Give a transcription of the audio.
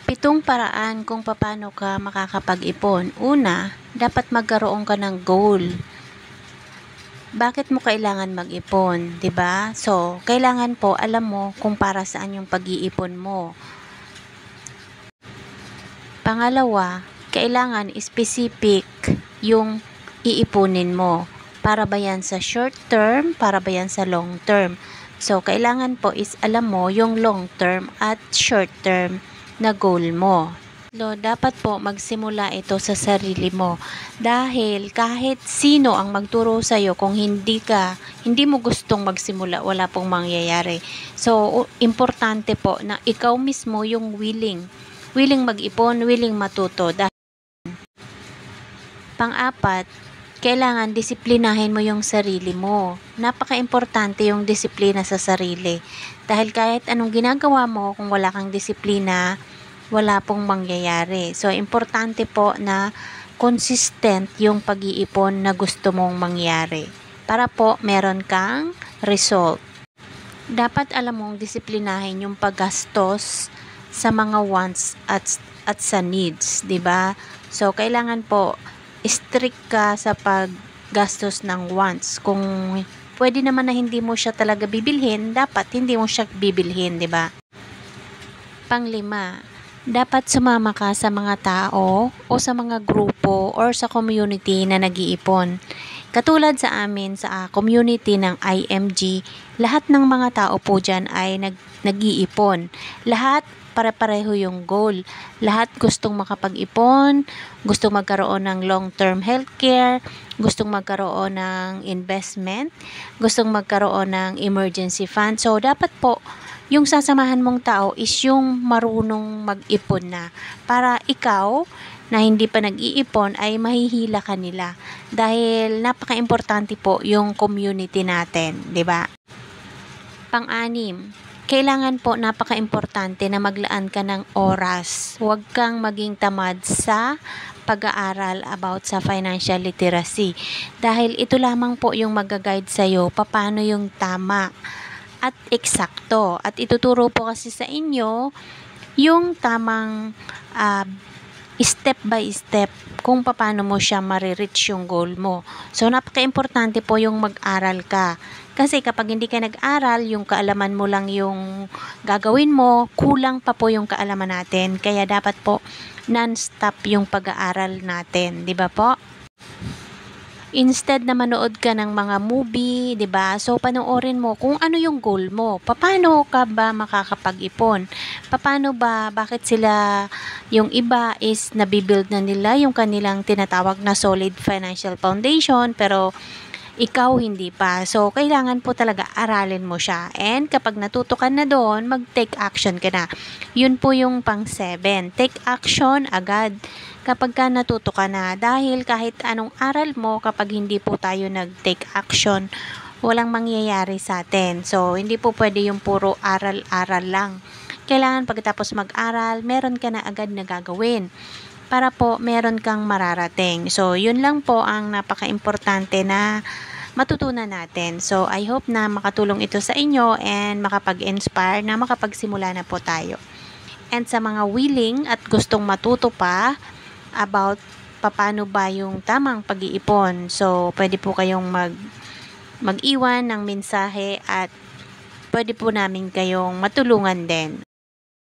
Pitong paraan kung paano ka makakapag-ipon. Una, dapat magkaroon ka ng goal. Bakit mo kailangan mag-ipon, 'di ba? So, kailangan po alam mo kung para saan yung pag-iipon mo. Pangalawa, kailangan specific yung iipunin mo. Para ba yan sa short term, para ba yan sa long term? So, kailangan po is alam mo yung long term at short term na goal mo. Dapat po magsimula ito sa sarili mo dahil kahit sino ang magturo sa iyo kung hindi mo gustong magsimula, wala pong mangyayari. So, importante po na ikaw mismo yung willing mag-ipon, willing matuto. Pang-apat, kailangan disiplinahin mo yung sarili mo. Napaka-importante yung disiplina sa sarili. Dahil kahit anong ginagawa mo, kung wala kang disiplina, wala pong mangyayari. So, importante po na consistent yung pag-iipon na gusto mong mangyari. Para po, meron kang result. Dapat alam mong disiplinahin yung paggastos sa mga wants at sa needs, 'di ba? So, kailangan po strict ka sa paggastos ng wants. Kung pwede naman na hindi mo siya talaga bibilhin, dapat hindi mo siya bibilhin, 'di ba? Panglima, dapat sumama ka sa mga tao o sa mga grupo or sa community na nag-iipon. Katulad sa amin sa community ng IMG, lahat ng mga tao po dyan ay nag-iipon. Lahat pare-pareho yung goal. Lahat gustong makapag-ipon, gustong magkaroon ng long-term healthcare, gustong magkaroon ng investment, gustong magkaroon ng emergency fund. So, dapat po, yung sasamahan mong tao is yung marunong mag-ipon na. Para ikaw, na hindi pa nag-iipon, ay mahihila ka nila. Dahil napaka-importante po yung community natin, 'di ba? Pang-anim, kailangan po napaka-importante na maglaan ka ng oras. Huwag kang maging tamad sa pag-aaral about sa financial literacy. Dahil ito lamang po yung mag-guide sa'yo paano yung tama at eksakto. At ituturo po kasi sa inyo yung tamang step by step kung paano mo siya marireach yung goal mo. So, napaka-importante po yung mag-aral ka. Kasi kapag hindi ka nag-aral, yung kaalaman mo lang yung gagawin mo, kulang pa po yung kaalaman natin. Kaya dapat po non-stop yung pag-aaral natin, 'di ba po? Instead na manood ka ng mga movie, 'di ba? So panoorin mo kung ano yung goal mo. Paano ka ba makakapag-ipon? Paano ba, bakit sila, yung iba is nabibuild na nila yung kanilang tinatawag na solid financial foundation, pero ikaw hindi pa. So, kailangan po talaga aralin mo siya. And kapag natuto ka na doon, mag-take action ka na. Yun po yung pang-7. Take action agad kapag ka natuto ka na. Dahil kahit anong aral mo, kapag hindi po tayo nag-take action, walang mangyayari sa atin. So, hindi po pwede yung puro aral-aral lang. Kailangan pagkatapos mag-aral, meron ka na agad na gagawin para po meron kang mararating. So, yun lang po ang napaka-importante na matutunan natin. So, I hope na makatulong ito sa inyo and makapag-inspire na makapagsimula na po tayo. And sa mga willing at gustong matuto pa about paano ba yung tamang pag-iipon, so, pwede po kayong mag-iwan ng mensahe at pwede po namin kayong matulungan din.